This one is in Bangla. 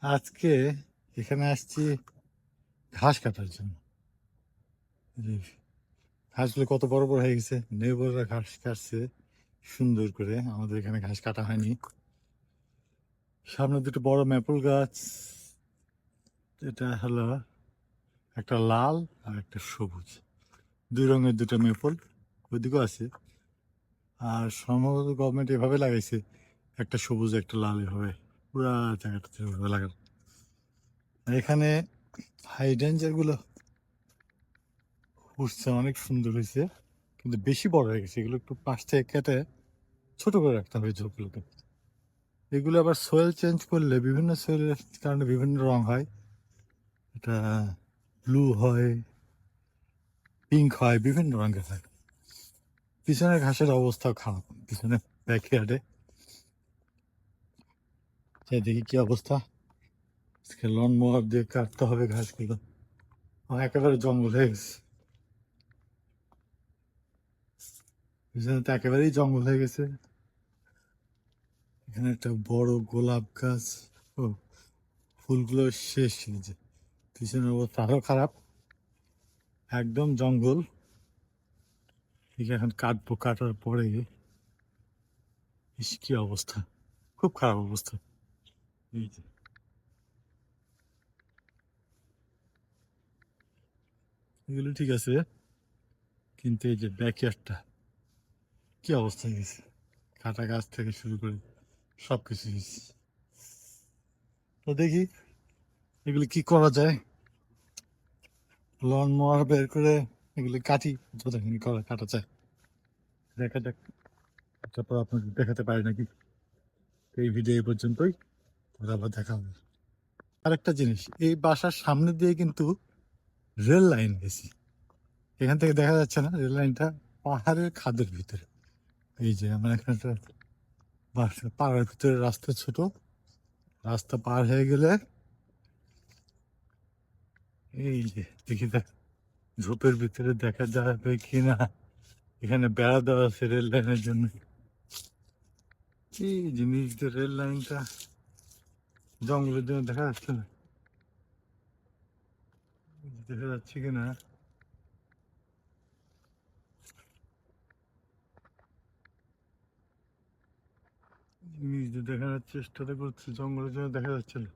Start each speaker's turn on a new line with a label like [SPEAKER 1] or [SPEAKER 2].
[SPEAKER 1] আজকে এখানে আসছি ঘাস কাটার জন্য। এই যে ঘাসগুলো কত বড় বড় হয়ে গেছে, নেবররা ঘাস কাটছে সুন্দর করে। আমাদের এখানে ঘাস কাটা হয়নি। সামনে দুটো বড় ম্যাপল গাছ, এটা হলো একটা লাল আর একটা সবুজ, দুই রঙের দুটো মেপল ওইদিকেও আছে। আর সম্ভবত গভর্নমেন্ট এভাবে লাগাইছে, একটা সবুজ একটা লাল, এভাবে পুরা জায়গাটাতে এভাবে লাগানো। আর এখানে হাইড্রেঞ্জার গুলো উঠছে, অনেক সুন্দর হয়েছে, কিন্তু বেশি বড় হয়ে গেছে। এগুলো একটু পাশ থেকে কেটে ছোট করে রাখতে হবে ঝোপগুলোকে। এগুলো আবার সোয়েল চেঞ্জ করলে বিভিন্ন সোয়েলের কারণে বিভিন্ন রং হয়। এটা ব্লু হয়, পিঙ্ক হয়, বিভিন্ন রঙের হয়। পিছনের ঘাসের অবস্থাও খারাপ, পিছনে ব্যাকইয়ার্ডে দেখি কি অবস্থা। লন মোয়ার দিয়ে কাটতে হবে ঘাসগুলো, একেবারে জঙ্গল হয়ে গেছে। পিছনে তো একেবারেই জঙ্গল হয়ে গেছে। এখানে একটা বড় গোলাপ গাছ, ও ফুলগুলো শেষ নিচে। পিছনের অবস্থা আরো খারাপ, একদম জঙ্গল। ঠিক এখন কাটবো, কাটার পরে ইস কি অবস্থা, খুব খারাপ অবস্থা। এই যে এগুলো ঠিক আছে, কিন্তু এই যে ব্যাকইয়ার্ডটা কি অবস্থা হয়ে গেছে, কাটা গাছ থেকে শুরু করে সব কিছু হয়েছে। তো দেখি এগুলি কি করা যায়, লন মোয়ার বের করে এগুলি কাটি, যতখানি করা কাটা যায় দেখা যাক। তারপর আপনাকে দেখাতে পারি নাকি। এই ভিডিও এই পর্যন্তই, পরে আবার দেখা হবে। আরেকটা জিনিস, এই বাসার সামনে দিয়ে কিন্তু রেল লাইন গেছি। এখান থেকে দেখা যাচ্ছে না, রেল লাইনটা পাহাড়ের খাদের ভিতরে। এই যে আমার এখানে একটা বাসা, পাহাড়ের ভিতরে রাস্তা ছোট, রাস্তা পার হয়ে গেলে এই যে দেখি দেখ, ঝোপের ভিতরে দেখা যাবে কিনা। এখানে বেড়া দেওয়া আছে রেল লাইনের জন্য। এই জিনিস রেল লাইনটা জঙ্গলের জন্য দেখা যাচ্ছে না, দেখা যাচ্ছে কিনা। জিনিস দেখানোর চেষ্টাটা করছে, জঙ্গলের জন্য দেখা যাচ্ছে না।